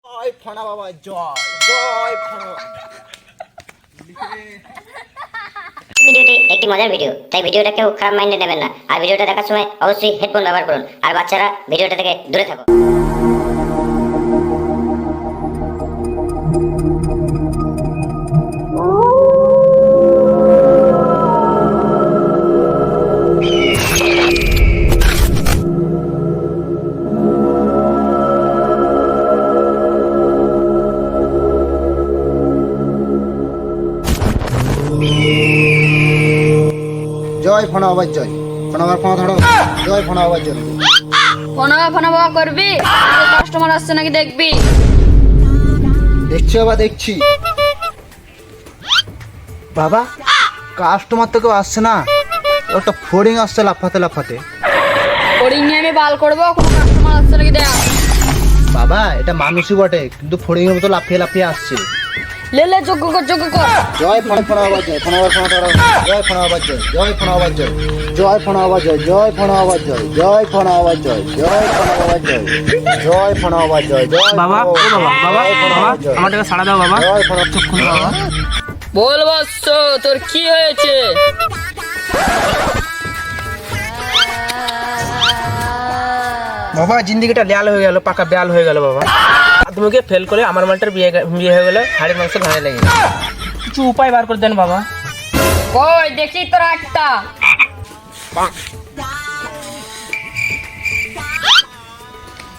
জয় ফণা বাবা, জয় জয় ফণা। ভিডিওটি একটি মজার ভিডিও, তাই ভিডিওটা কেউ খারাপ মাইন্ডে নেবেন না। আর ভিডিওটা দেখার সময় অবশ্যই হেডফোন ব্যবহার করুন, আর বাচ্চারা ভিডিওটা থেকে দূরে থাকুন। জয় ফণা বাবা, জয় ফণা বাবার ফণা ধরো। জয় ফণা বাবা, জয়। ফোনা বাবা করবি, কাস্টমার আসছে নাকি দেখবি। দেখছি বাবা, দেখছি। বাবা কাস্টমার তো কেউ আসছে না, একটা ফোরিং আসছে লাফাতে লাফাতে। ফড়িং নিয়ে আমি বাল করবো, কোনো কাস্টমার আসছে নাকি দেখ। বাবা এটা মানুষই বটে, কিন্তু ফোরিং এর মতো লাফিয়ে লাফিয়ে আসছে। লে লে যোগ্য কর, যোগ্য কর। জয় ফণা বাবা, জয় ফণা বাবার ফণা ধরো। জয় ফণা বাবা, জয় জয় ফণা বাবা, জয় জয় ফণা বাবা, জয় জয় ফণা বাবা, জয় জয় ফণা বাবা, জয় জয় ফণা বাবা, জয় জয় ফণা বাবা, জয় জয় বাবা, ও বাবা, বাবা, বাবা, আমার টাকা সাড়া দাও বাবা। জয় ফণা চোখ খুলো বাবা। বল বৎস, তোর কি হয়েছে? বাবা জিন্দিগিটা লাল হয়ে গেল, পাকা বেয়াল হয়ে গেল বাবা। মাধ্যমিকে ফেল করে আমার মালটার বিয়ে হয়ে গেল, হাড়ের মাংস ঘাড়ে লেগে গেল। কিছু উপায় বার করে দেন বাবা। কই দেখি তোর একটা।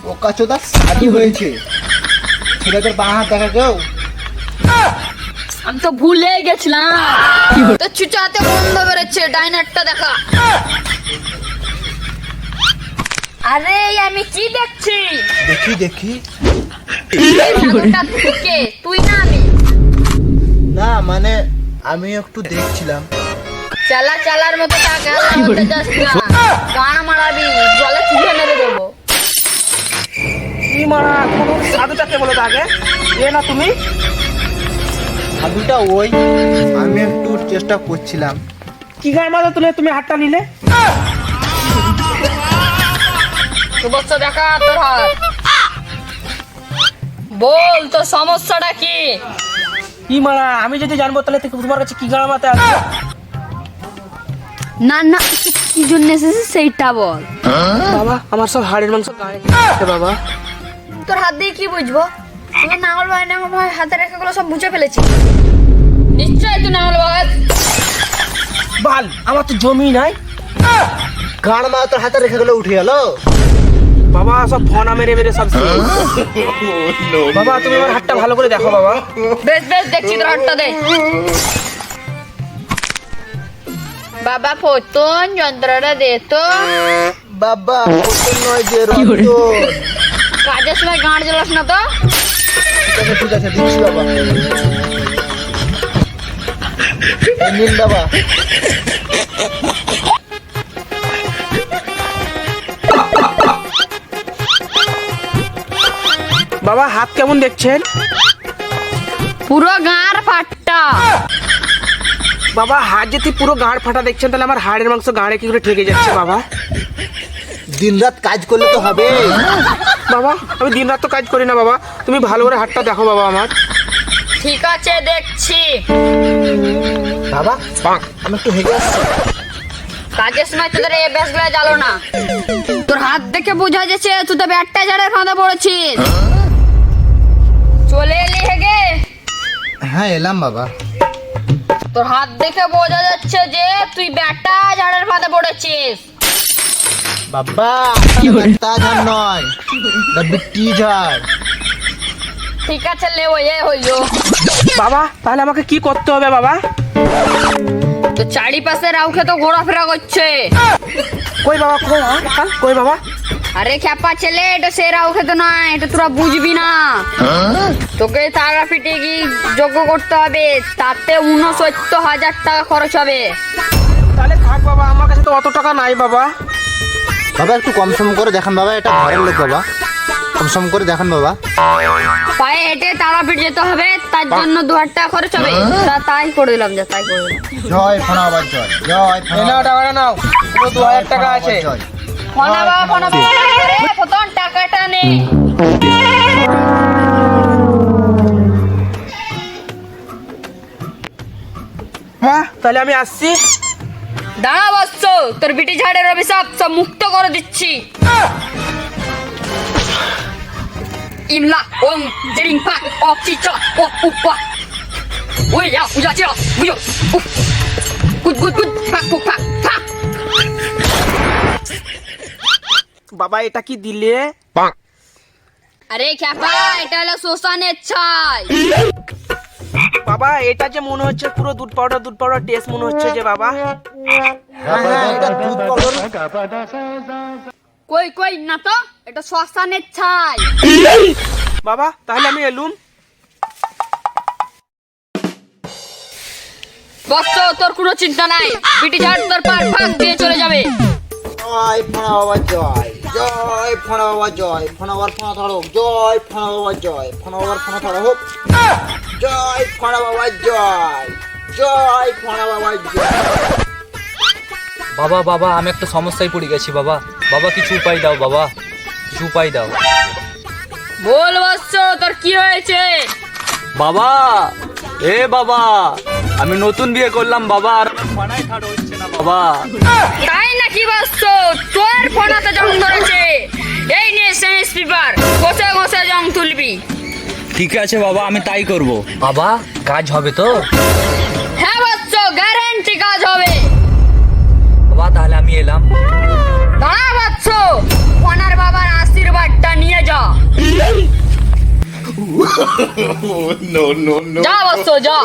বোকা চোদা শাদি হয়েছে, ছেলেদের বাঁ হাত দেখা কেউ। আমি তো ভুলে গেছিলাম, তো চুচাতে বন্ধ করেছে। ডাইনারটা দেখা। আরে আমি কি দেখছি? দেখি দেখি। ঠাকুরটা থেকে তুই না আমি? না মানে আমি একটু দেখছিলাম। চালা চালার মতো টাকা লাগাতে যাস না, গান মারাবি, জলে চুষে মেরে দেবো। কি মারা, কোনো সাধুটাকে বলো তো আগে, এ না তুমি? সাধুটা ওই, আমি একটু চেষ্টা করছিলাম। কি গায়ে মাথা তুলে তুমি হাতটা নিলে? সুবচ্ছা দেখা তোর হাত। বল তোর সমস্যাটা কি? কি মারা, আমি যদি জানবো তাহলে তোমার কাছে কি গায়ে মাথা আছে? না না, কি জন্য এসেছিস সেইটা বল। বাবা আমার সব হাড়ের মাংস গায়ে গেছে বাবা। তোর হাত দিয়ে কি বুঝবো? তুই নাঙল ভাই হাতে রেখে গুলো সব বুঝে ফেলেছি। নিশ্চয় তুই নাঙল ভাই। বাল, আমার তো জমি নাই। গান মা তোর হাতে রেখে গেলে উঠে গেল। বাবা সব ফোনা মেরে মেরে সব শেষ। বাবা তুমি আমার হাতটা ভালো করে দেখো বাবা। বেশ বেশ দেখছি তোর হাতটা দে। বাবা ফোতন যন্ত্রটা দে তো। বাবা ওটা নয় যে রক্ত। কাজের সময় গাঁড় জ্বলাস না তো। ঠিক আছে দিচ্ছি বাবা। এই নিন বাবা। বাবা হাত কেমন দেখছেন? পুরো গাঁড় ফাটা। বাবা হাত যদি পুরো গাঁড় ফাটা দেখছেন, তাহলে আমার হাড়ের মাংস গাঁড়ে কি করে ঠেকে যাচ্ছে বাবা? দিন রাত কাজ করলে তো হবে। বাবা আমি দিন রাত তো কাজ করি না বাবা, তুমি ভালো করে হাতটা দেখো বাবা আমার। ঠিক আছে দেখছি। বাবা আমি একটু হেগে আসছি। কাজের সময় তোদের এই বেশগুলো জ্বালো না। তোর হাত দেখে বোঝা যাচ্ছে তুই তো ব্যাটটা ঝাড়ের ফাঁদে পড়েছিস। চলে এলি হেগে? হ্যাঁ এলাম বাবা। তোর হাত দেখে বোঝা যাচ্ছে যে তুই ব্যাটটা ঝাড়ের ফাঁদে পড়েছিস। বাবা তা ঝাড় নয়, বিটি ঝাড়। ঠিক আছে লে, ওই হইলো। বাবা তাহলে আমাকে কি করতে হবে বাবা? তো চারিপাশে রাউখে তো ঘোরাফেরা করছে। কই বাবা, কই বাবা? আরে খ্যাপা ছেলে, এটা সে রাউখে তো নয়, এটা তোরা বুঝবি না। তোকে তারা পিটে কি যোগ্য করতে হবে, তাতে 69,000 টাকা খরচ হবে। তাহলে থাক বাবা, আমার কাছে তো অত টাকা নাই বাবা। বাবা একটু কম সম করে দেখান বাবা, এটা ঘরের লোক বাবা, কম সম করে দেখান বাবা। পায়ে হেঁটে তারাপীঠ যেতে হবে, তার জন্য 2,000 টাকা খরচ হবে। তাই করে দিলাম, যা তাই করে দিলাম। জয় ফণা বাবা, জয় জয় ফণা নাও টাকাটা নাও, পুরো 2000 টাকা আছে। ফোনা বাবা, ফোনা বাবা, টাকাটা নেই। তাহলে আমি আসছি। দাঁড়া বৎস, তোর বিটি ঝাড়ের অভিশাপ সব মুক্ত করে দিচ্ছি। ইমলা ওং জেরিং পাক অফ চিচা ও উপা ওই ইয়া উজা চিরা বুঝো গুড গুড গুড পাক পাক পাক। বাবা এটা কি দিলে? আরে খ্যাপা, এটা হলো শ্মশানের ছাই। বাবা এটা যে মনে হচ্ছে পুরো দুধ পাউডার টেস্ট মনে হচ্ছে যে বাবা। এটা দুধ পাউডার। কই কই না তো, এটা শ্মশানের ছাই। বাবা তাহলে আমি এলুম। বৎস, তোর কোনো চিন্তা নাই, বিটি ঝাড় তোর পার ফাঁক দিয়ে চলে যাবে। জয় ফোনা বাবা জয়, জয় ফোনা বাবা জয়, ফোনা বাবার ফোনা ধরো, জয় ফোনা বাবা জয়, ফোনা বাবার ফোনা ধরো হোক, জয় ফোনা বাবা জয়, জয় ফোনা বাবা জয়। বাবা বাবা আমি একটা সমস্যায় পড়ে গেছি বাবা, বাবা কিছু উপায় দাও বাবা, কিছু উপায় দাও বল বৎস, তোর কি হয়েছে? বাবা। এ বাবা, আমি নতুন বিয়ে করলাম বাবা, আর ফোনাই ঠাড় হচ্ছে না বাবা। তাই নাকি বৎস, তোর ফোনাতে জং ধরেছে। এই নে সেমিস পেপার, ঘষে ঘষে জং তুলবি। ঠিক আছে বাবা, আমি তাই করব। বাবা কাজ হবে তো? হ্যাঁ বৎস, গ্যারান্টি কাজ হবে। বাবা তাহলে আমি এলাম। দাঁড়া বৎস, ফোনার বাবার আশীর্বাদটা নিয়ে যা। যা বৎস যা।